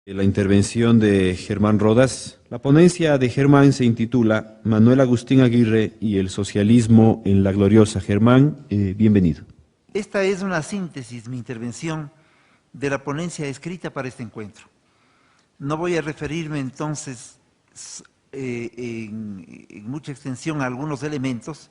La intervención de Germán Rodas. La ponencia de Germán se intitula Manuel Agustín Aguirre y el socialismo en la gloriosa. Germán, bienvenido. Esta es una síntesis, mi intervención, de la ponencia escrita para este encuentro. No voy a referirme entonces en mucha extensión a algunos elementos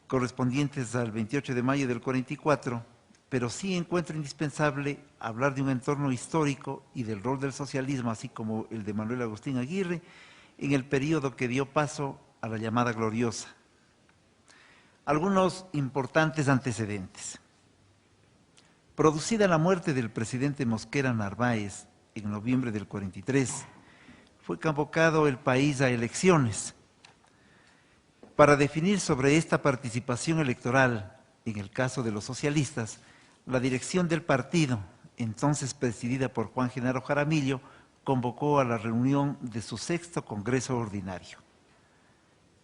correspondientes al 28 de mayo del 44, pero sí encuentro indispensable hablar de un entorno histórico y del rol del socialismo, así como el de Manuel Agustín Aguirre, en el periodo que dio paso a la llamada gloriosa. Algunos importantes antecedentes. Producida la muerte del presidente Mosquera Narváez en noviembre del 43, fue convocado el país a elecciones. Para definir sobre esta participación electoral, en el caso de los socialistas, la dirección del partido, entonces presidida por Juan Genaro Jaramillo, convocó a la reunión de su 6º Congreso Ordinario.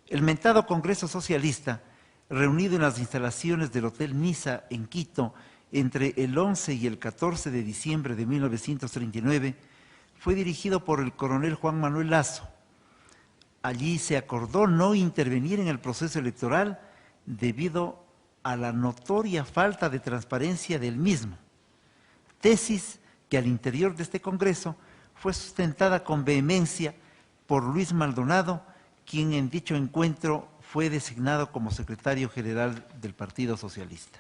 El mentado Congreso Socialista, reunido en las instalaciones del Hotel Niza en Quito entre el 11 y el 14 de diciembre de 1939, fue dirigido por el coronel Juan Manuel Lasso. Allí se acordó no intervenir en el proceso electoral debido a la notoria falta de transparencia del mismo, tesis que al interior de este Congreso fue sustentada con vehemencia por Luis Maldonado, quien en dicho encuentro fue designado como secretario general del Partido Socialista.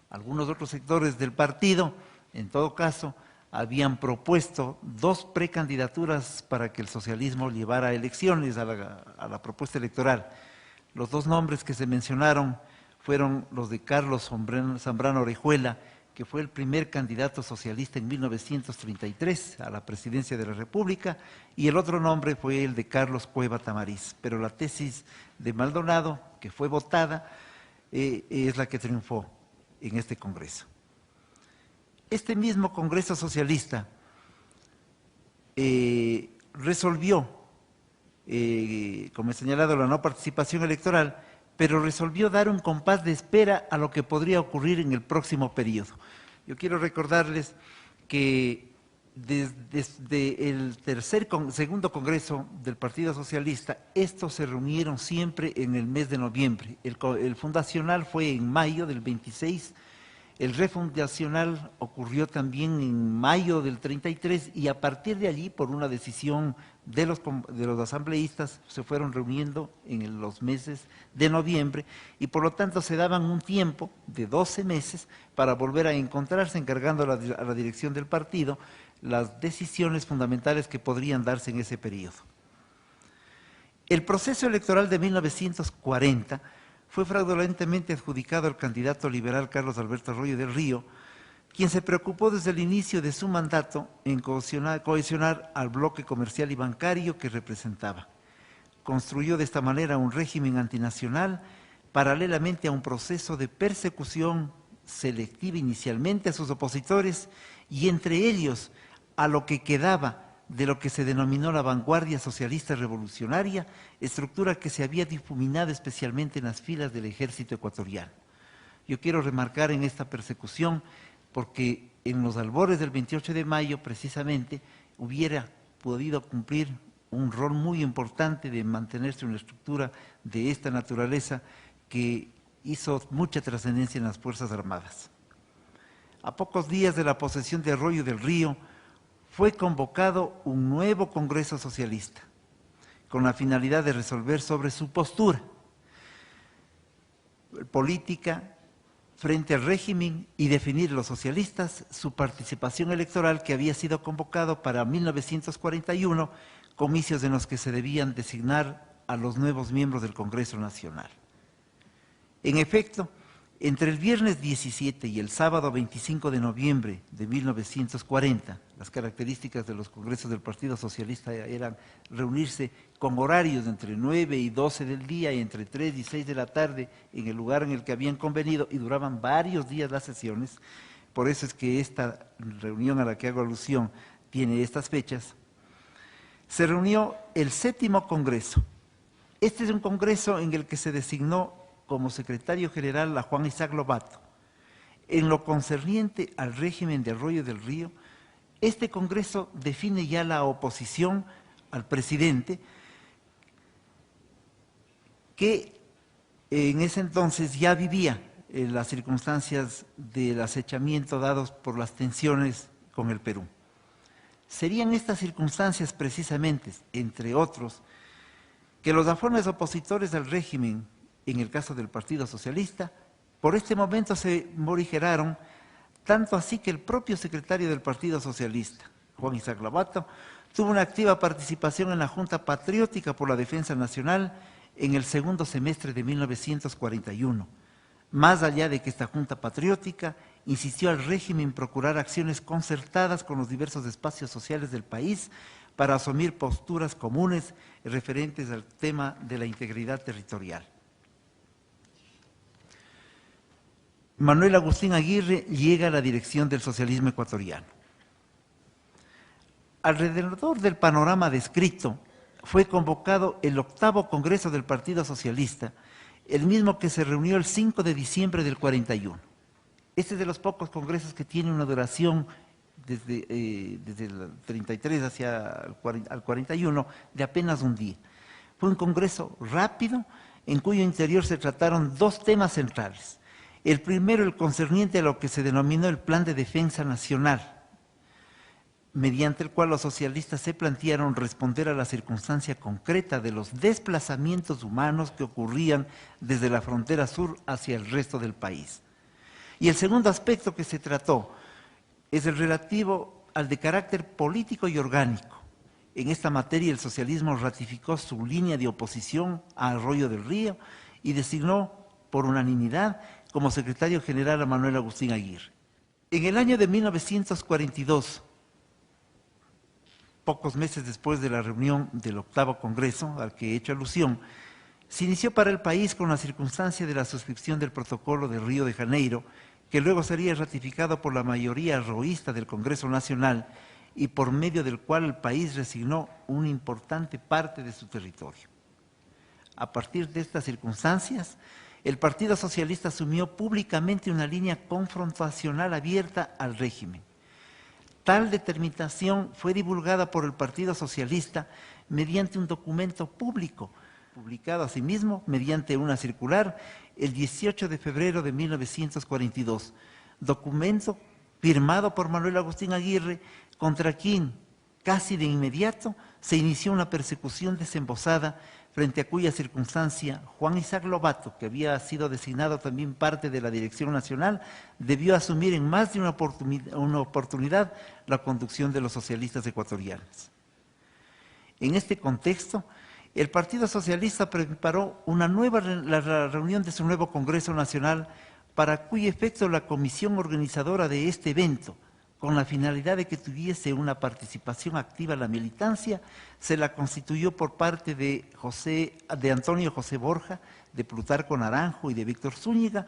Algunos otros sectores del partido, en todo caso, habían propuesto 2 precandidaturas para que el socialismo llevara elecciones a la propuesta electoral. Los 2 nombres que se mencionaron fueron los de Carlos Zambrano Orejuela, que fue el primer candidato socialista en 1933 a la presidencia de la República, y el otro nombre fue el de Carlos Cueva Tamariz. Pero la tesis de Maldonado, que fue votada, es la que triunfó en este Congreso. Este mismo Congreso Socialista resolvió, como he señalado, la no participación electoral, pero resolvió dar un compás de espera a lo que podría ocurrir en el próximo periodo. Yo quiero recordarles que desde el segundo Congreso del Partido Socialista, estos se reunieron siempre en el mes de noviembre. El fundacional fue en mayo del 26, el refundacional ocurrió también en mayo del 33 y a partir de allí, por una decisión de los asambleístas, se fueron reuniendo en los meses de noviembre y por lo tanto se daban un tiempo de 12 meses para volver a encontrarse, encargando a la dirección del partido las decisiones fundamentales que podrían darse en ese periodo. El proceso electoral de 1940 fue fraudulentemente adjudicado al candidato liberal Carlos Alberto Arroyo del Río, quien se preocupó desde el inicio de su mandato en cohesionar al bloque comercial y bancario que representaba. Construyó de esta manera un régimen antinacional paralelamente a un proceso de persecución selectiva inicialmente a sus opositores y entre ellos a lo que quedaba de lo que se denominó la vanguardia socialista revolucionaria, estructura que se había difuminado especialmente en las filas del ejército ecuatoriano. Yo quiero remarcar en esta persecución porque en los albores del 28 de mayo precisamente hubiera podido cumplir un rol muy importante de mantenerse una estructura de esta naturaleza que hizo mucha trascendencia en las Fuerzas Armadas. A pocos días de la posesión de Arroyo del Río, fue convocado un nuevo Congreso Socialista, con la finalidad de resolver sobre su postura política frente al régimen y definir los socialistas su participación electoral que había sido convocado para 1941, comicios en los que se debían designar a los nuevos miembros del Congreso Nacional. En efecto, entre el viernes 17 y el sábado 25 de noviembre de 1940, las características de los congresos del Partido Socialista eran reunirse con horarios entre 9 y 12 del día y entre 3 y 6 de la tarde en el lugar en el que habían convenido y duraban varios días las sesiones. Por eso es que esta reunión a la que hago alusión tiene estas fechas. Se reunió el 7º Congreso. Este es un congreso en el que se designó como secretario general a Juan Isaac Lobato. En lo concerniente al régimen de Arroyo del Río, Este Congreso define ya la oposición al presidente, que en ese entonces ya vivía las circunstancias del acechamiento dados por las tensiones con el Perú. Serían estas circunstancias precisamente, entre otros, que los afones opositores al régimen, en el caso del Partido Socialista, por este momento se morigeraron, tanto así que el propio secretario del Partido Socialista, Juan Isaac Lobato, tuvo una activa participación en la Junta Patriótica por la Defensa Nacional en el segundo semestre de 1941. Más allá de que esta Junta Patriótica insistió al régimen en procurar acciones concertadas con los diversos espacios sociales del país para asumir posturas comunes referentes al tema de la integridad territorial. Manuel Agustín Aguirre llega a la dirección del socialismo ecuatoriano. Alrededor del panorama descrito, fue convocado el 8º Congreso del Partido Socialista, el mismo que se reunió el 5 de diciembre del 41. Este es de los pocos congresos que tiene una duración desde el 33 hacia el 41 de apenas un día. Fue un congreso rápido, en cuyo interior se trataron dos temas centrales. El primero, el concerniente a lo que se denominó el Plan de Defensa Nacional, mediante el cual los socialistas se plantearon responder a la circunstancia concreta de los desplazamientos humanos que ocurrían desde la frontera sur hacia el resto del país. Y el segundo aspecto que se trató es el relativo al de carácter político y orgánico. En esta materia el socialismo ratificó su línea de oposición a Arroyo del Río y designó por unanimidad como secretario general a Manuel Agustín Aguirre. En el año de 1942, pocos meses después de la reunión del 8º Congreso, al que he hecho alusión, se inició para el país con la circunstancia de la suscripción del protocolo de Río de Janeiro, que luego sería ratificado por la mayoría arroísta del Congreso Nacional y por medio del cual el país resignó una importante parte de su territorio. A partir de estas circunstancias, el Partido Socialista asumió públicamente una línea confrontacional abierta al régimen. Tal determinación fue divulgada por el Partido Socialista mediante un documento público, publicado asimismo mediante una circular el 18 de febrero de 1942, documento firmado por Manuel Agustín Aguirre, contra quien casi de inmediato se inició una persecución desembosada, frente a cuya circunstancia Juan Isaac Lobato, que había sido designado también parte de la Dirección Nacional, debió asumir en más de una oportunidad la conducción de los socialistas ecuatorianos. En este contexto, el Partido Socialista preparó la reunión de su nuevo Congreso Nacional, para cuyo efecto la comisión organizadora de este evento, con la finalidad de que tuviese una participación activa la militancia, se la constituyó por parte de Antonio José Borja, de Plutarco Naranjo y de Víctor Zúñiga,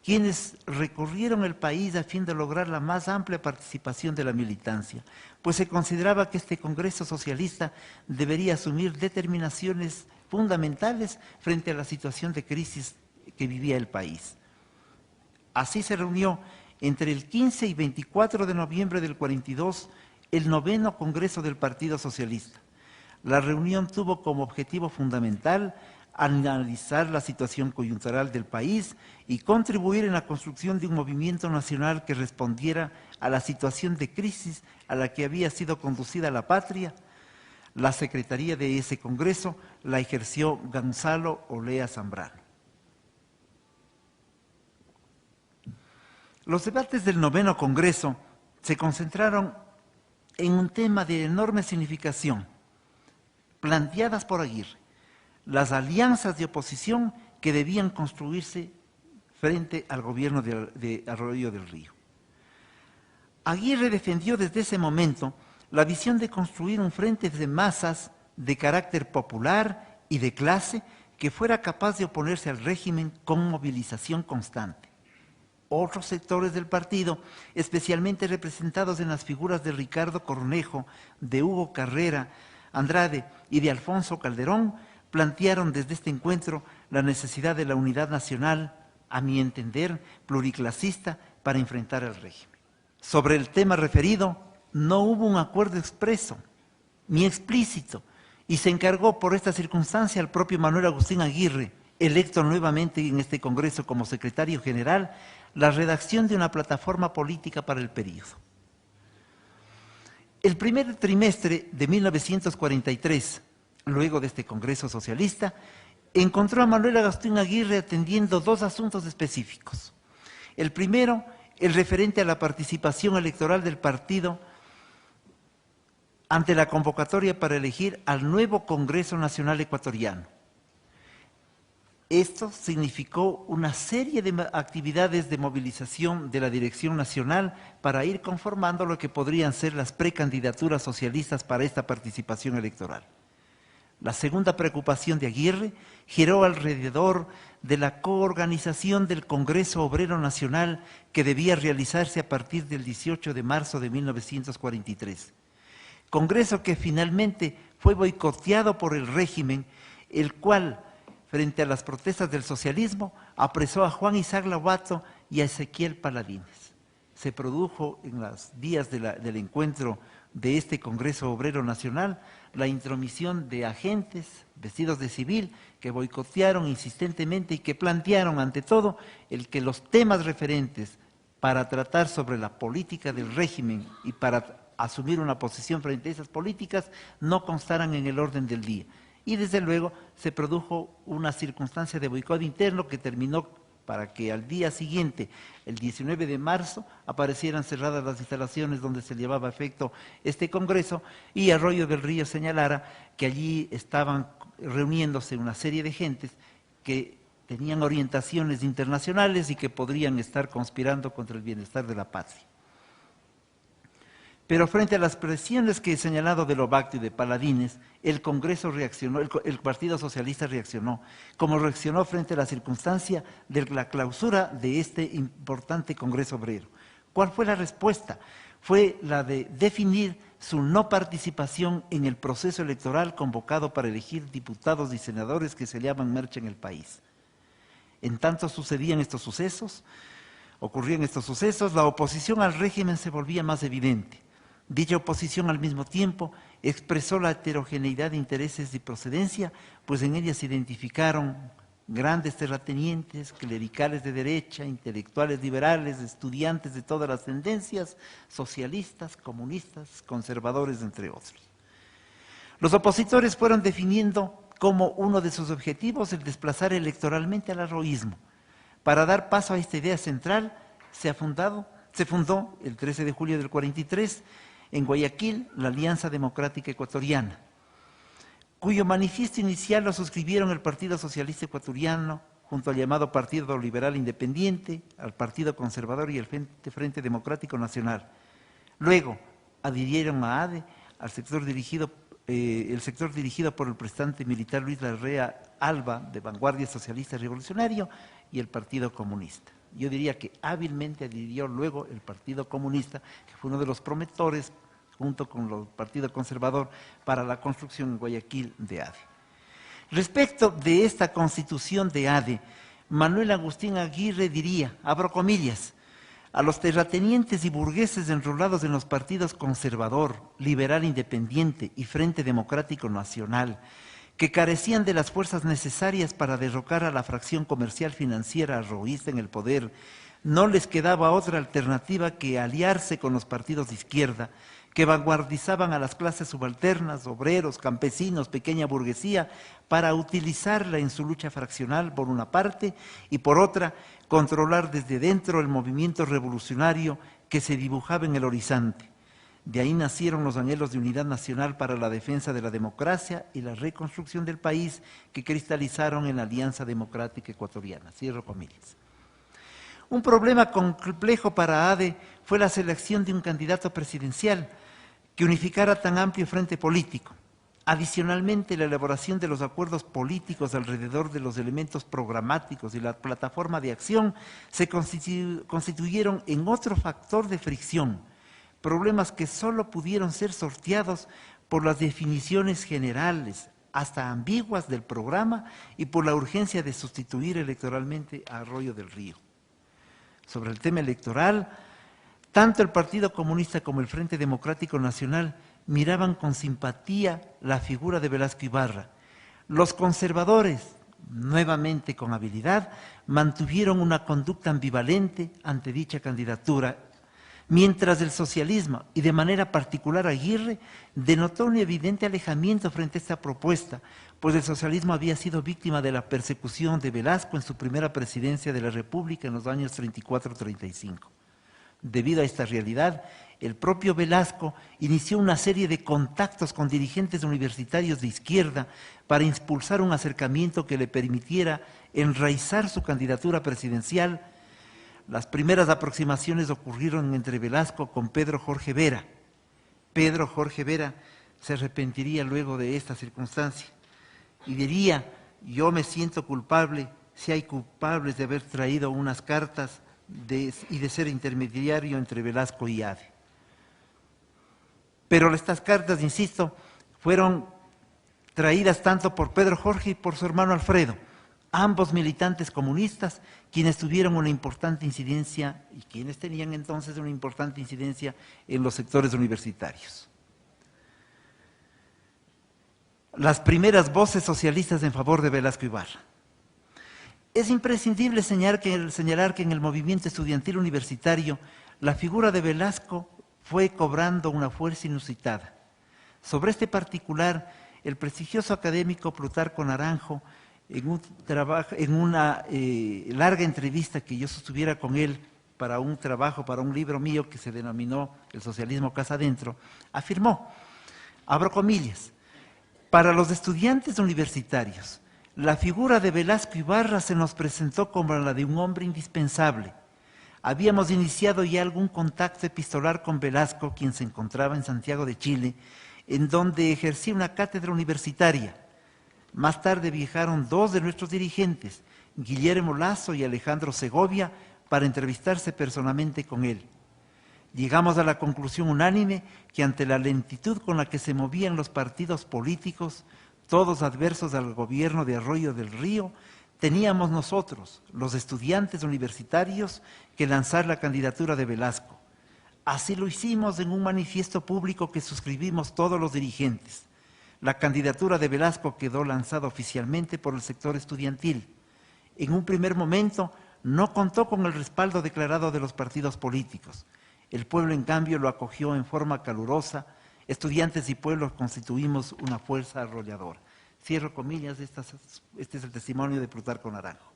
quienes recorrieron el país a fin de lograr la más amplia participación de la militancia, pues se consideraba que este Congreso Socialista debería asumir determinaciones fundamentales frente a la situación de crisis que vivía el país. Así se reunió entre el 15 y 24 de noviembre del 42 el 9º Congreso del Partido Socialista. La reunión tuvo como objetivo fundamental analizar la situación coyuntural del país y contribuir en la construcción de un movimiento nacional que respondiera a la situación de crisis a la que había sido conducida la patria. La secretaría de ese Congreso la ejerció Gonzalo Olea Zambrano. Los debates del 9º Congreso se concentraron en un tema de enorme significación, planteadas por Aguirre: las alianzas de oposición que debían construirse frente al gobierno de Arroyo del Río. Aguirre defendió desde ese momento la visión de construir un frente de masas de carácter popular y de clase que fuera capaz de oponerse al régimen con movilización constante. Otros sectores del partido, especialmente representados en las figuras de Ricardo Cornejo, de Hugo Carrera Andrade y de Alfonso Calderón, plantearon desde este encuentro la necesidad de la unidad nacional, a mi entender, pluriclasista, para enfrentar al régimen. Sobre el tema referido, no hubo un acuerdo expreso ni explícito, y se encargó por esta circunstancia al propio Manuel Agustín Aguirre, electo nuevamente en este Congreso como secretario general, la redacción de una plataforma política para el período. El primer trimestre de 1943, luego de este Congreso Socialista, encontró a Manuel Agustín Aguirre atendiendo dos asuntos específicos. El primero, el referente a la participación electoral del partido ante la convocatoria para elegir al nuevo Congreso Nacional Ecuatoriano. Esto significó una serie de actividades de movilización de la dirección nacional para ir conformando lo que podrían ser las precandidaturas socialistas para esta participación electoral. La segunda preocupación de Aguirre giró alrededor de la coorganización del Congreso Obrero Nacional que debía realizarse a partir del 18 de marzo de 1943. Congreso que finalmente fue boicoteado por el régimen, el cual, frente a las protestas del socialismo, apresó a Juan Isaac Lobato y a Ezequiel Paladines. Se produjo en los días del encuentro de este Congreso Obrero Nacional la intromisión de agentes vestidos de civil que boicotearon insistentemente y que plantearon ante todo el que los temas referentes para tratar sobre la política del régimen y para asumir una posición frente a esas políticas no constaran en el orden del día. Y desde luego se produjo una circunstancia de boicot interno que terminó para que al día siguiente, el 19 de marzo, aparecieran cerradas las instalaciones donde se llevaba a efecto este Congreso y Arroyo del Río señalara que allí estaban reuniéndose una serie de gentes que tenían orientaciones internacionales y que podrían estar conspirando contra el bienestar de la patria. Pero frente a las presiones que he señalado de Lobato y de Paladines, el Congreso reaccionó, el Partido Socialista reaccionó, como reaccionó frente a la circunstancia de la clausura de este importante Congreso Obrero. ¿Cuál fue la respuesta? Fue la de definir su no participación en el proceso electoral convocado para elegir diputados y senadores que se hallaban marcha en el país. En tanto ocurrían estos sucesos, la oposición al régimen se volvía más evidente. Dicha oposición al mismo tiempo expresó la heterogeneidad de intereses y procedencia, pues en ella se identificaron grandes terratenientes, clericales de derecha, intelectuales liberales, estudiantes de todas las tendencias, socialistas, comunistas, conservadores, entre otros. Los opositores fueron definiendo como uno de sus objetivos el desplazar electoralmente al arroísmo. Para dar paso a esta idea central, se fundó el 13 de julio del 43 en Guayaquil la Alianza Democrática Ecuatoriana, cuyo manifiesto inicial lo suscribieron el Partido Socialista Ecuatoriano junto al llamado Partido Liberal Independiente, al Partido Conservador y el Frente Democrático Nacional. Luego adhirieron a ADE, el sector dirigido por el prestante militar Luis Larrea Alba, de Vanguardia Socialista Revolucionario, y el Partido Comunista. Yo diría que hábilmente adhirió luego el Partido Comunista, que fue uno de los promotores, junto con el Partido Conservador, para la construcción en Guayaquil de ADE. Respecto de esta constitución de ADE, Manuel Agustín Aguirre diría, abro comillas, a los terratenientes y burgueses enrolados en los partidos Conservador, Liberal Independiente y Frente Democrático Nacional, que carecían de las fuerzas necesarias para derrocar a la fracción comercial financiera arroísta en el poder, no les quedaba otra alternativa que aliarse con los partidos de izquierda, que vanguardizaban a las clases subalternas, obreros, campesinos, pequeña burguesía, para utilizarla en su lucha fraccional por una parte y por otra, controlar desde dentro el movimiento revolucionario que se dibujaba en el horizonte. De ahí nacieron los anhelos de unidad nacional para la defensa de la democracia y la reconstrucción del país que cristalizaron en la Alianza Democrática Ecuatoriana. Cierro comillas. Un problema complejo para ADE fue la selección de un candidato presidencial que unificara tan amplio frente político. Adicionalmente, la elaboración de los acuerdos políticos alrededor de los elementos programáticos y la plataforma de acción se constituyeron en otro factor de fricción, problemas que solo pudieron ser sorteados por las definiciones generales, hasta ambiguas del programa y por la urgencia de sustituir electoralmente a Arroyo del Río. Sobre el tema electoral, Tanto el Partido Comunista como el Frente Democrático Nacional miraban con simpatía la figura de Velasco Ibarra. Los conservadores, nuevamente con habilidad, mantuvieron una conducta ambivalente ante dicha candidatura, mientras el socialismo, y de manera particular Aguirre, denotó un evidente alejamiento frente a esta propuesta, pues el socialismo había sido víctima de la persecución de Velasco en su primera presidencia de la República en los años 34-35. Debido a esta realidad, el propio Velasco inició una serie de contactos con dirigentes universitarios de izquierda para impulsar un acercamiento que le permitiera enraizar su candidatura presidencial. Las primeras aproximaciones ocurrieron entre Velasco con Pedro Jorge Vera. Pedro Jorge Vera se arrepentiría luego de esta circunstancia y diría: yo me siento culpable, si hay culpables de haber traído unas cartas y de ser intermediario entre Velasco y ADE. Pero estas cartas, insisto, fueron traídas tanto por Pedro Jorge y por su hermano Alfredo, ambos militantes comunistas, quienes tuvieron una importante incidencia y quienes tenían entonces una importante incidencia en los sectores universitarios. Las primeras voces socialistas en favor de Velasco Ibarra. Es imprescindible señalar que en el movimiento estudiantil universitario la figura de Velasco fue cobrando una fuerza inusitada. Sobre este particular, el prestigioso académico Plutarco Naranjo, en una larga entrevista que yo sostuviera con él para un trabajo, para un libro mío que se denominó El socialismo casa adentro, afirmó, abro comillas: para los estudiantes universitarios, la figura de Velasco Ibarra se nos presentó como la de un hombre indispensable. Habíamos iniciado ya algún contacto epistolar con Velasco, quien se encontraba en Santiago de Chile, en donde ejercía una cátedra universitaria. Más tarde viajaron dos de nuestros dirigentes, Guillermo Lazo y Alejandro Segovia, para entrevistarse personalmente con él. Llegamos a la conclusión unánime que ante la lentitud con la que se movían los partidos políticos, todos adversos al gobierno de Arroyo del Río, teníamos nosotros, los estudiantes universitarios, que lanzar la candidatura de Velasco. Así lo hicimos en un manifiesto público que suscribimos todos los dirigentes. La candidatura de Velasco quedó lanzada oficialmente por el sector estudiantil. En un primer momento no contó con el respaldo declarado de los partidos políticos. El pueblo, en cambio, lo acogió en forma calurosa. Estudiantes y pueblos constituimos una fuerza arrolladora. Cierro comillas, este es el testimonio de Plutarco Naranjo.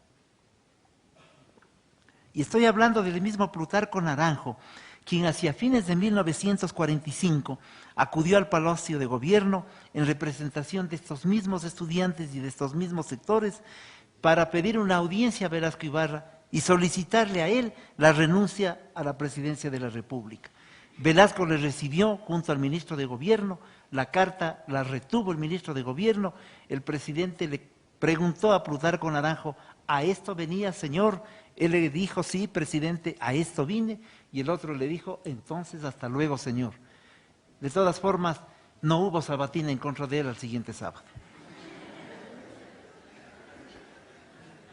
Y estoy hablando del mismo Plutarco Naranjo, quien hacia fines de 1945 acudió al Palacio de Gobierno en representación de estos mismos estudiantes y de estos mismos sectores para pedir una audiencia a Velasco Ibarra y solicitarle a él la renuncia a la presidencia de la República. Velasco le recibió junto al ministro de Gobierno, la carta la retuvo el ministro de Gobierno, el presidente le preguntó a Plutarco Naranjo: ¿a esto venía, señor? Él le dijo: sí, presidente, a esto vine, y el otro le dijo: entonces hasta luego, señor. De todas formas, no hubo sabatina en contra de él al siguiente sábado.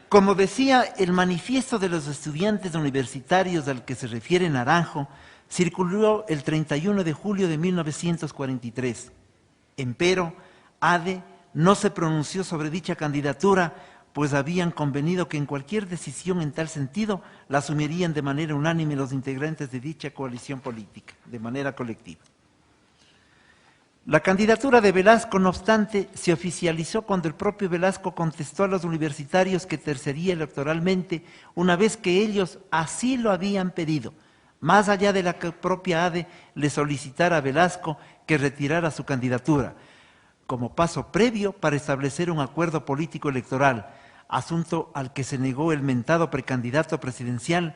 Como decía, el manifiesto de los estudiantes universitarios al que se refiere Naranjo circuló el 31 de julio de 1943. Empero, ADE no se pronunció sobre dicha candidatura, pues habían convenido que en cualquier decisión en tal sentido la asumirían de manera unánime los integrantes de dicha coalición política, de manera colectiva. La candidatura de Velasco, no obstante, se oficializó cuando el propio Velasco contestó a los universitarios que tercería electoralmente una vez que ellos así lo habían pedido, más allá de la que propia ADE le solicitara a Velasco que retirara su candidatura, como paso previo para establecer un acuerdo político electoral, asunto al que se negó el mentado precandidato presidencial,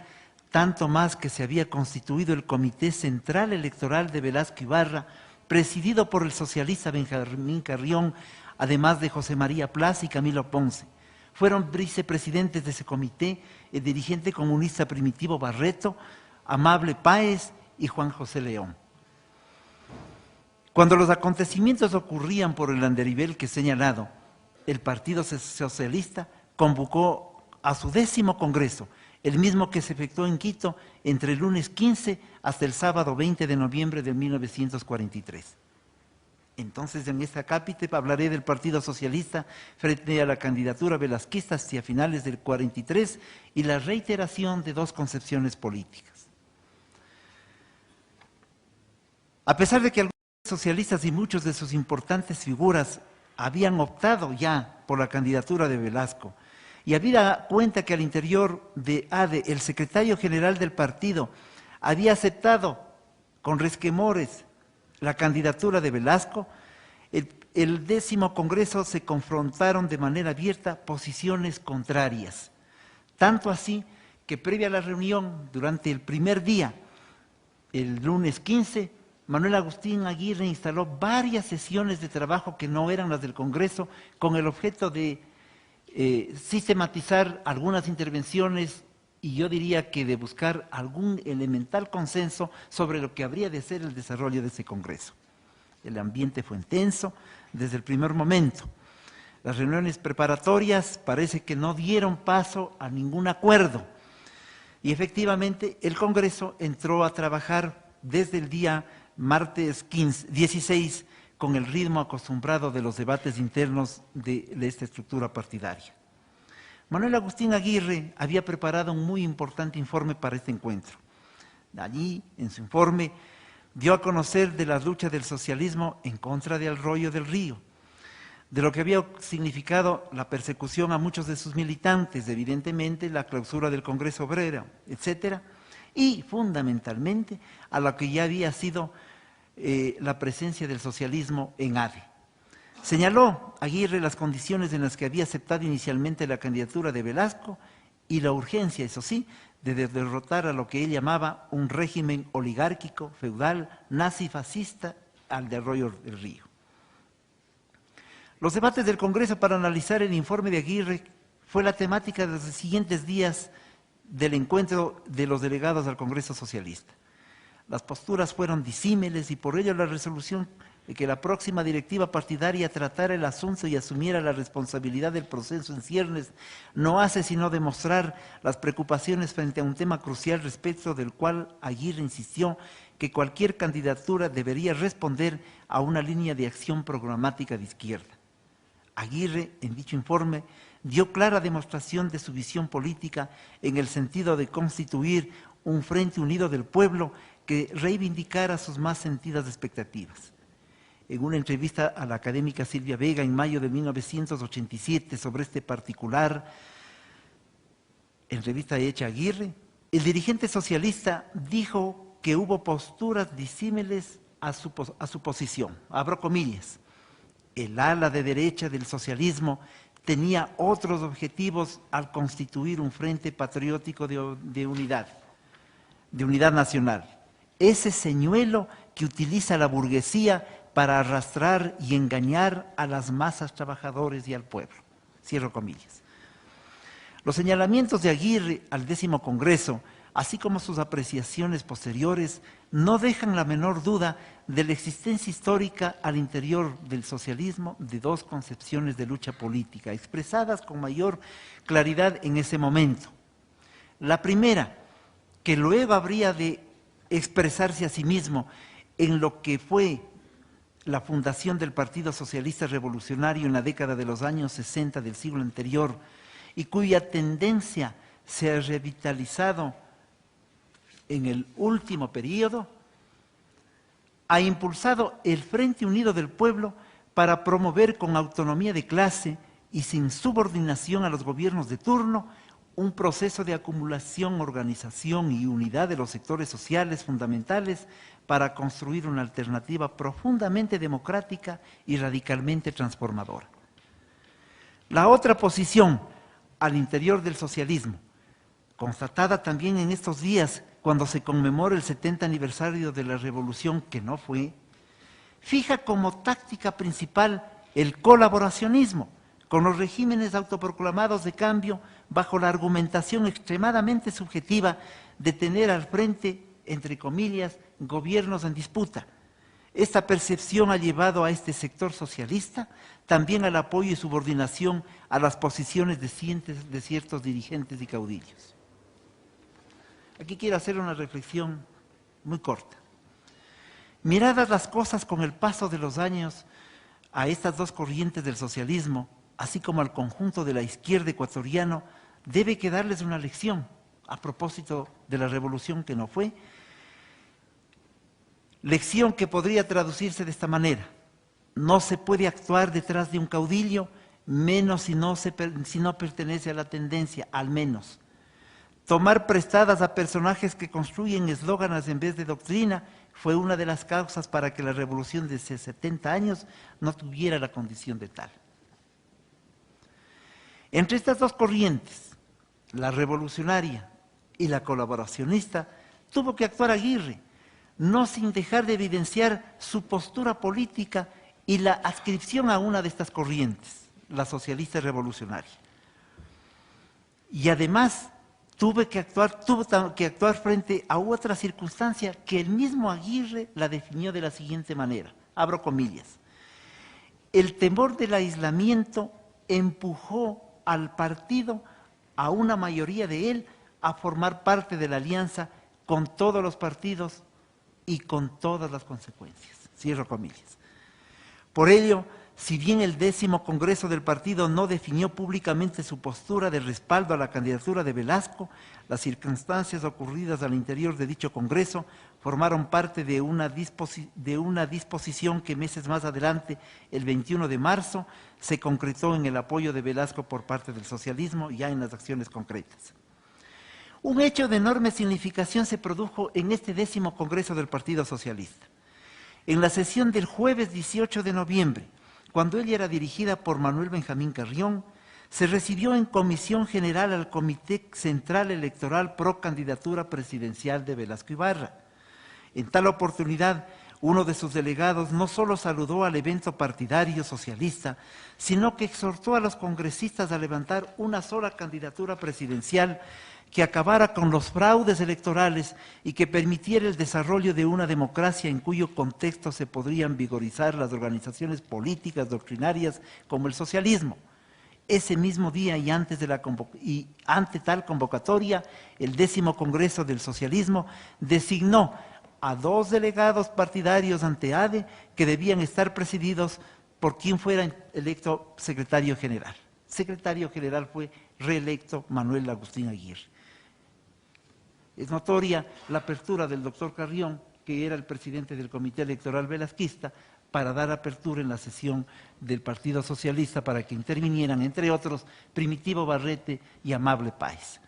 tanto más que se había constituido el Comité Central Electoral de Velasco Ibarra, presidido por el socialista Benjamín Carrión, además de José María Plaza y Camilo Ponce. Fueron vicepresidentes de ese comité el dirigente comunista Primitivo Barreto, Amable Páez y Juan José León. Cuando los acontecimientos ocurrían por el andarivel que he señalado, el Partido Socialista convocó a su 10º Congreso, el mismo que se efectuó en Quito entre el lunes 15 hasta el sábado 20 de noviembre de 1943. Entonces, en esta cápite hablaré del Partido Socialista frente a la candidatura velasquista hacia finales del 43 y la reiteración de dos concepciones políticas. A pesar de que algunos socialistas y muchos de sus importantes figuras habían optado ya por la candidatura de Velasco, y habida cuenta que al interior de ADE el secretario general del partido había aceptado con resquemores la candidatura de Velasco, el 10º Congreso se confrontaron de manera abierta posiciones contrarias. Tanto así que previa a la reunión, durante el primer día, el lunes 15, Manuel Agustín Aguirre instaló varias sesiones de trabajo que no eran las del Congreso, con el objeto de sistematizar algunas intervenciones y yo diría que de buscar algún elemental consenso sobre lo que habría de ser el desarrollo de ese Congreso. El ambiente fue intenso desde el primer momento. Las reuniones preparatorias parece que no dieron paso a ningún acuerdo y efectivamente el Congreso entró a trabajar desde el día martes 16 con el ritmo acostumbrado de los debates internos de esta estructura partidaria. Manuel Agustín Aguirre había preparado un muy importante informe para este encuentro. Allí, en su informe, dio a conocer de la lucha del socialismo en contra del Arroyo del Río, de lo que había significado la persecución a muchos de sus militantes, evidentemente la clausura del Congreso Obrero, etcétera, y fundamentalmente a lo que ya había sido la presencia del socialismo en ADE. Señaló Aguirre las condiciones en las que había aceptado inicialmente la candidatura de Velasco y la urgencia, eso sí, de derrotar a lo que él llamaba un régimen oligárquico, feudal, nazi-fascista al de Arroyo del Río. Los debates del Congreso para analizar el informe de Aguirre fue la temática de los siguientes días del encuentro de los delegados al Congreso Socialista. Las posturas fueron disímiles y por ello la resolución de que la próxima directiva partidaria tratara el asunto y asumiera la responsabilidad del proceso en ciernes no hace sino demostrar las preocupaciones frente a un tema crucial respecto del cual Aguirre insistió que cualquier candidatura debería responder a una línea de acción programática de izquierda. Aguirre, en dicho informe, dio clara demostración de su visión política en el sentido de constituir un frente unido del pueblo que reivindicara sus más sentidas expectativas. En una entrevista a la académica Silvia Vega en mayo de 1987 sobre este particular, entrevista hecha a Aguirre, el dirigente socialista dijo que hubo posturas disímiles a su posición, abro comillas. El ala de derecha del socialismo tenía otros objetivos al constituir un frente patriótico de unidad nacional. Ese señuelo que utiliza la burguesía para arrastrar y engañar a las masas trabajadoras y al pueblo. Cierro comillas. Los señalamientos de Aguirre al 10º Congreso, así como sus apreciaciones posteriores, no dejan la menor duda de la existencia histórica al interior del socialismo de dos concepciones de lucha política, expresadas con mayor claridad en ese momento. La primera, que luego habría de expresarse a sí mismo en lo que fue la fundación del Partido Socialista Revolucionario en la década de los años 60 del siglo anterior y cuya tendencia se ha revitalizado en el último periodo, ha impulsado el Frente Unido del Pueblo para promover con autonomía de clase y sin subordinación a los gobiernos de turno un proceso de acumulación, organización y unidad de los sectores sociales fundamentales para construir una alternativa profundamente democrática y radicalmente transformadora. La otra posición al interior del socialismo, constatada también en estos días cuando se conmemora el 70 aniversario de la revolución que no fue, fija como táctica principal el colaboracionismo con los regímenes autoproclamados de cambio bajo la argumentación extremadamente subjetiva de tener al frente, entre comillas, gobiernos en disputa. Esta percepción ha llevado a este sector socialista también al apoyo y subordinación a las posiciones de ciertos dirigentes y caudillos. Aquí quiero hacer una reflexión muy corta. Miradas las cosas con el paso de los años a estas dos corrientes del socialismo, así como al conjunto de la izquierda ecuatoriana, debe quedarles una lección a propósito de la revolución que no fue. Lección que podría traducirse de esta manera: no se puede actuar detrás de un caudillo, menos si no pertenece a la tendencia, al menos. Tomar prestadas a personajes que construyen eslóganes en vez de doctrina fue una de las causas para que la revolución de hace 70 años no tuviera la condición de tal. Entre estas dos corrientes, la revolucionaria y la colaboracionista, tuvo que actuar Aguirre, no sin dejar de evidenciar su postura política y la adscripción a una de estas corrientes, la socialista revolucionaria. Y además tuvo que actuar frente a otra circunstancia que el mismo Aguirre la definió de la siguiente manera, abro comillas: el temor del aislamiento empujó al partido, a una mayoría de él, a formar parte de la alianza con todos los partidos y con todas las consecuencias. Cierro comillas. Por ello, si bien el 10º Congreso del partido no definió públicamente su postura de respaldo a la candidatura de Velasco, las circunstancias ocurridas al interior de dicho Congreso formaron parte de una disposición que meses más adelante, el 21 de marzo, se concretó en el apoyo de Velasco por parte del socialismo, ya en las acciones concretas. Un hecho de enorme significación se produjo en este 10º Congreso del Partido Socialista. En la sesión del jueves 18 de noviembre, cuando ella era dirigida por Manuel Benjamín Carrión, se recibió en comisión general al Comité Central Electoral pro candidatura presidencial de Velasco Ibarra. En tal oportunidad, uno de sus delegados no solo saludó al evento partidario socialista, sino que exhortó a los congresistas a levantar una sola candidatura presidencial que acabara con los fraudes electorales y que permitiera el desarrollo de una democracia en cuyo contexto se podrían vigorizar las organizaciones políticas doctrinarias como el socialismo. Ese mismo día y ante tal convocatoria, el 10º Congreso del Socialismo designó a 2 delegados partidarios ante ADE que debían estar presididos por quien fuera electo secretario general. Secretario general fue reelecto Manuel Agustín Aguirre. Es notoria la apertura del doctor Carrión, que era el presidente del Comité Electoral velasquista, para dar apertura en la sesión del Partido Socialista para que intervinieran, entre otros, Primitivo Barrete y Amable Páez.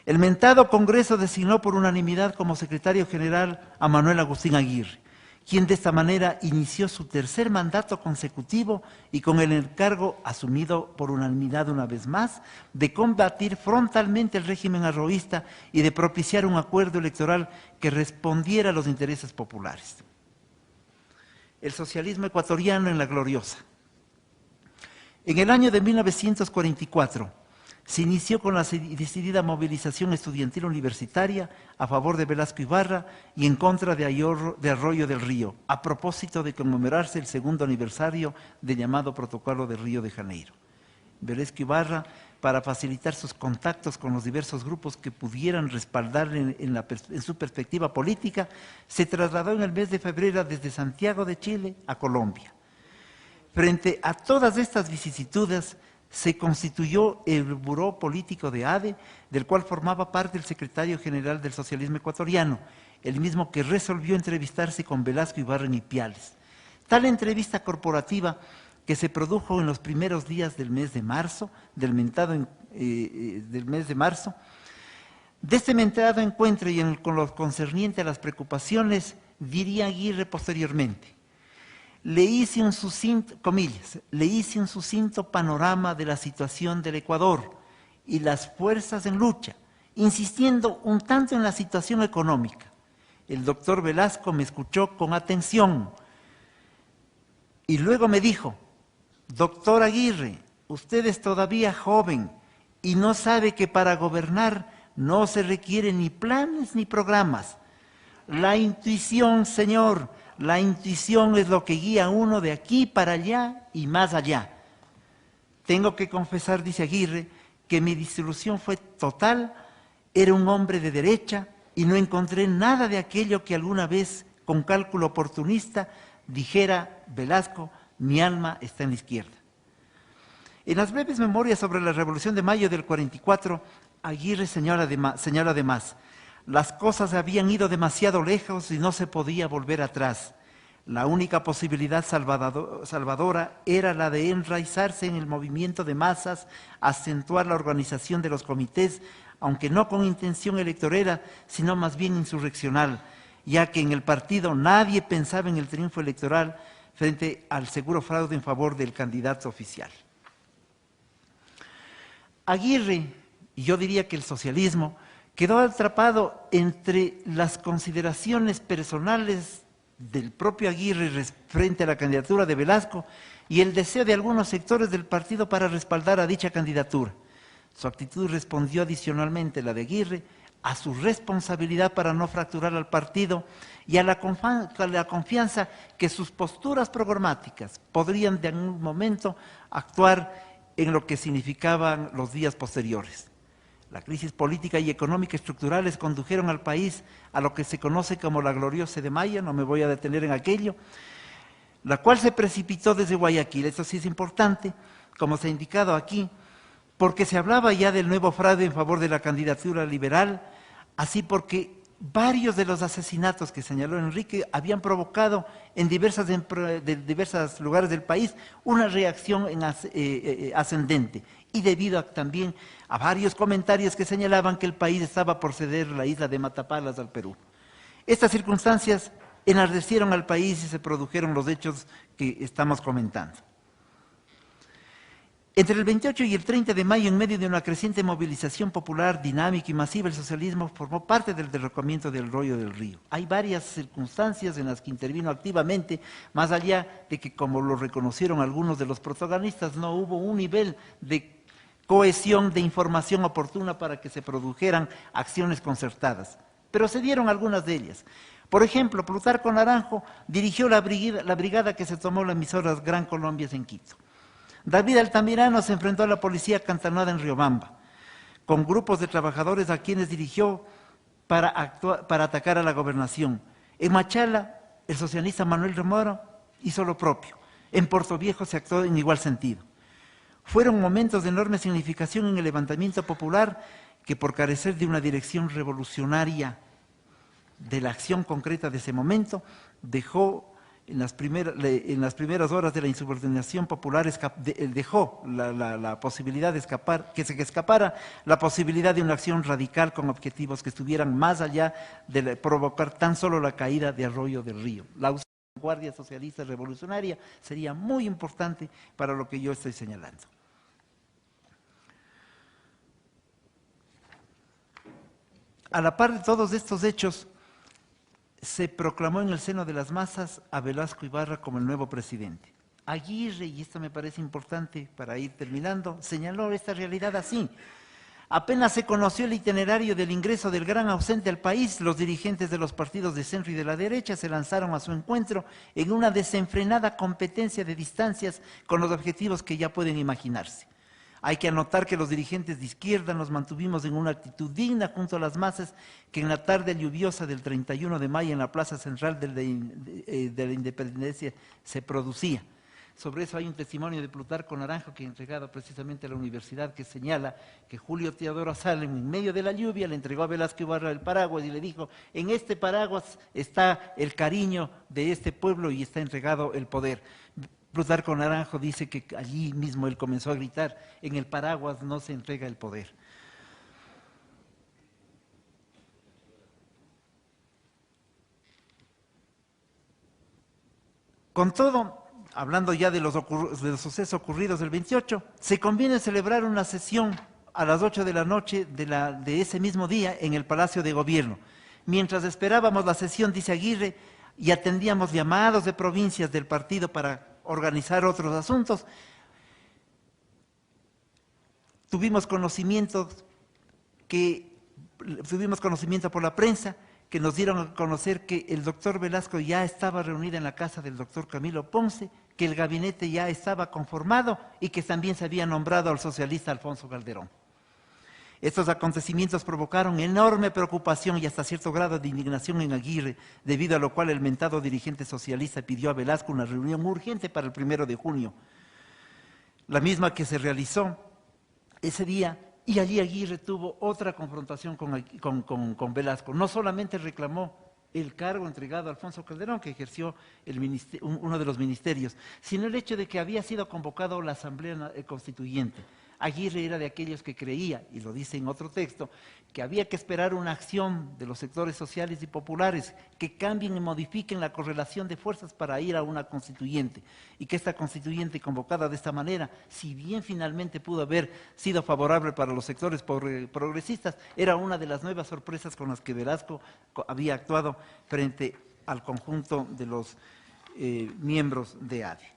El mentado Congreso designó por unanimidad como secretario general a Manuel Agustín Aguirre, quien de esta manera inició su 3er mandato consecutivo y con el encargo asumido por unanimidad una vez más de combatir frontalmente el régimen arroísta y de propiciar un acuerdo electoral que respondiera a los intereses populares. El socialismo ecuatoriano en la gloriosa. En el año de 1944, se inició con la decidida movilización estudiantil universitaria a favor de Velasco Ibarra y en contra de Arroyo del Río, a propósito de conmemorarse el 2º aniversario del llamado Protocolo de Río de Janeiro. Velasco Ibarra, para facilitar sus contactos con los diversos grupos que pudieran respaldarle en su perspectiva política, se trasladó en el mes de febrero desde Santiago de Chile a Colombia. Frente a todas estas vicisitudes, se constituyó el Buró Político de ADE, del cual formaba parte el secretario general del socialismo ecuatoriano, el mismo que resolvió entrevistarse con Velasco Ibarra en Ipiales. Tal entrevista corporativa, que se produjo en los primeros días del mes de marzo, de este mentado encuentro y con lo concerniente a las preocupaciones, diría Aguirre posteriormente: le hice un sucinto panorama de la situación del Ecuador y las fuerzas en lucha, insistiendo un tanto en la situación económica. El doctor Velasco me escuchó con atención y luego me dijo: doctor Aguirre, usted es todavía joven y no sabe que para gobernar no se requieren ni planes ni programas. La intuición, señor, la intuición es lo que guía a uno de aquí para allá y más allá. Tengo que confesar, dice Aguirre, que mi desilusión fue total Era un hombre de derecha y no encontré nada de aquello que alguna vez, con cálculo oportunista, dijera Velasco: mi alma está en la izquierda. En las breves memorias sobre la Revolución de Mayo del 44, Aguirre señala además: las cosas habían ido demasiado lejos y no se podía volver atrás. La única posibilidad salvadora era la de enraizarse en el movimiento de masas, acentuar la organización de los comités, aunque no con intención electorera, sino más bien insurreccional, ya que en el partido nadie pensaba en el triunfo electoral frente al seguro fraude en favor del candidato oficial. Aguirre, y yo diría que el socialismo, quedó atrapado entre las consideraciones personales del propio Aguirre frente a la candidatura de Velasco y el deseo de algunos sectores del partido para respaldar a dicha candidatura. Su actitud respondió adicionalmente, la de Aguirre, a su responsabilidad para no fracturar al partido y a la confianza que sus posturas programáticas podrían de algún momento actuar en lo que significaban los días posteriores. La crisis política y económica estructurales condujeron al país a lo que se conoce como la gloriosa de Mayo, no me voy a detener en aquello, la cual se precipitó desde Guayaquil. Esto sí es importante, como se ha indicado aquí, porque se hablaba ya del nuevo fraude en favor de la candidatura liberal, así porque varios de los asesinatos que señaló Enrique habían provocado en diversos lugares del país una reacción ascendente, y debido también a varios comentarios que señalaban que el país estaba por ceder la isla de Matapalas al Perú. Estas circunstancias enardecieron al país y se produjeron los hechos que estamos comentando. Entre el 28 y el 30 de mayo, en medio de una creciente movilización popular, dinámica y masiva, el socialismo formó parte del derrocamiento del rollo del río. Hay varias circunstancias en las que intervino activamente, más allá de que, como lo reconocieron algunos de los protagonistas, no hubo un nivel de cohesión de información oportuna para que se produjeran acciones concertadas. Pero se dieron algunas de ellas. Por ejemplo, Plutarco Naranjo dirigió la brigada que se tomó la emisora Gran Colombia en Quito. David Altamirano se enfrentó a la policía cantonada en Riobamba, con grupos de trabajadores a quienes dirigió para atacar a la gobernación. En Machala, el socialista Manuel Remoro hizo lo propio. En Portoviejo se actuó en igual sentido. Fueron momentos de enorme significación en el levantamiento popular que, por carecer de una dirección revolucionaria de la acción concreta de ese momento, dejó en las primeras horas de la insubordinación popular, dejó la posibilidad de escapara la posibilidad de una acción radical con objetivos que estuvieran más allá de provocar tan solo la caída de Arroyo del Río. La vanguardia socialista revolucionaria sería muy importante para lo que yo estoy señalando. A la par de todos estos hechos, se proclamó en el seno de las masas a Velasco Ibarra como el nuevo presidente. Aguirre, y esto me parece importante para ir terminando, señaló esta realidad así: apenas se conoció el itinerario del ingreso del gran ausente al país, los dirigentes de los partidos de centro y de la derecha se lanzaron a su encuentro en una desenfrenada competencia de distancias con los objetivos que ya pueden imaginarse. Hay que anotar que los dirigentes de izquierda nos mantuvimos en una actitud digna junto a las masas que en la tarde lluviosa del 31 de mayo en la Plaza Central de la Independencia se producía. Sobre eso hay un testimonio de Plutarco Naranjo que ha entregado precisamente a la universidad, que señala que Julio Teodoro Salem, en medio de la lluvia, le entregó a Velasco Ibarra el paraguas y le dijo: en este paraguas está el cariño de este pueblo y está entregado el poder. Plutarco Naranjo dice que allí mismo él comenzó a gritar: en el paraguas no se entrega el poder. Con todo, hablando ya de los sucesos ocurridos del 28, se conviene celebrar una sesión a las 8 de la noche de ese mismo día en el Palacio de Gobierno. Mientras esperábamos la sesión, dice Aguirre, y atendíamos llamados de provincias del partido para organizar otros asuntos, tuvimos conocimiento por la prensa que nos dieron a conocer que el doctor Velasco ya estaba reunido en la casa del doctor Camilo Ponce, que el gabinete ya estaba conformado y que también se había nombrado al socialista Alfonso Calderón. Estos acontecimientos provocaron enorme preocupación y hasta cierto grado de indignación en Aguirre, debido a lo cual el mentado dirigente socialista pidió a Velasco una reunión urgente para el 1 de junio, la misma que se realizó ese día, y allí Aguirre tuvo otra confrontación con Velasco. No solamente reclamó el cargo entregado a Alfonso Calderón, que ejerció uno de los ministerios, sino el hecho de que había sido convocado la Asamblea Constituyente. Aguirre era de aquellos que creía, y lo dice en otro texto, que había que esperar una acción de los sectores sociales y populares que cambien y modifiquen la correlación de fuerzas para ir a una constituyente, y que esta constituyente convocada de esta manera, si bien finalmente pudo haber sido favorable para los sectores progresistas, era una de las nuevas sorpresas con las que Velasco había actuado frente al conjunto de los miembros de ADE.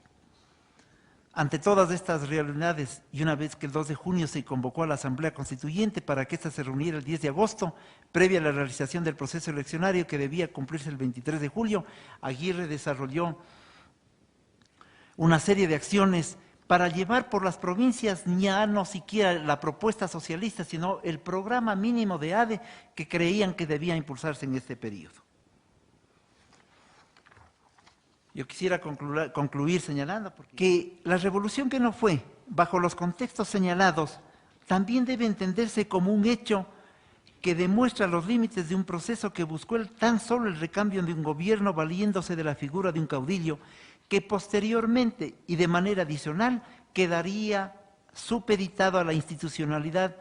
Ante todas estas realidades, y una vez que el 2 de junio se convocó a la Asamblea Constituyente para que ésta se reuniera el 10 de agosto, previa a la realización del proceso eleccionario que debía cumplirse el 23 de julio, Aguirre desarrolló una serie de acciones para llevar por las provincias ya no siquiera la propuesta socialista, sino el programa mínimo de ADE que creían que debía impulsarse en este periodo. Yo quisiera concluir señalando que la revolución que no fue, bajo los contextos señalados, también debe entenderse como un hecho que demuestra los límites de un proceso que buscó tan solo el recambio de un gobierno valiéndose de la figura de un caudillo, que posteriormente y de manera adicional quedaría supeditado a la institucionalidad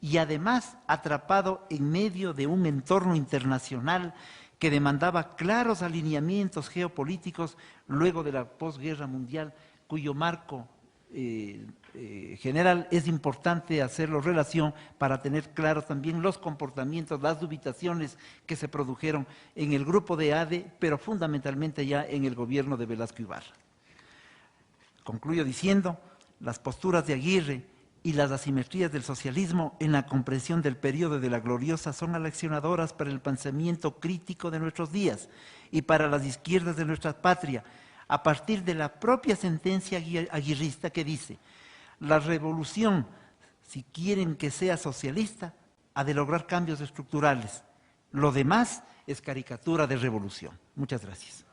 y además atrapado en medio de un entorno internacional que demandaba claros alineamientos geopolíticos luego de la posguerra mundial, cuyo marco general es importante hacerlo relación para tener claros también los comportamientos, las dubitaciones que se produjeron en el grupo de ADE, pero fundamentalmente ya en el gobierno de Velasco Ibarra. Concluyo diciendo, las posturas de Aguirre y las asimetrías del socialismo en la comprensión del periodo de la gloriosa son aleccionadoras para el pensamiento crítico de nuestros días y para las izquierdas de nuestra patria, a partir de la propia sentencia aguirrista que dice: la revolución, si quieren que sea socialista, ha de lograr cambios estructurales. Lo demás es caricatura de revolución. Muchas gracias.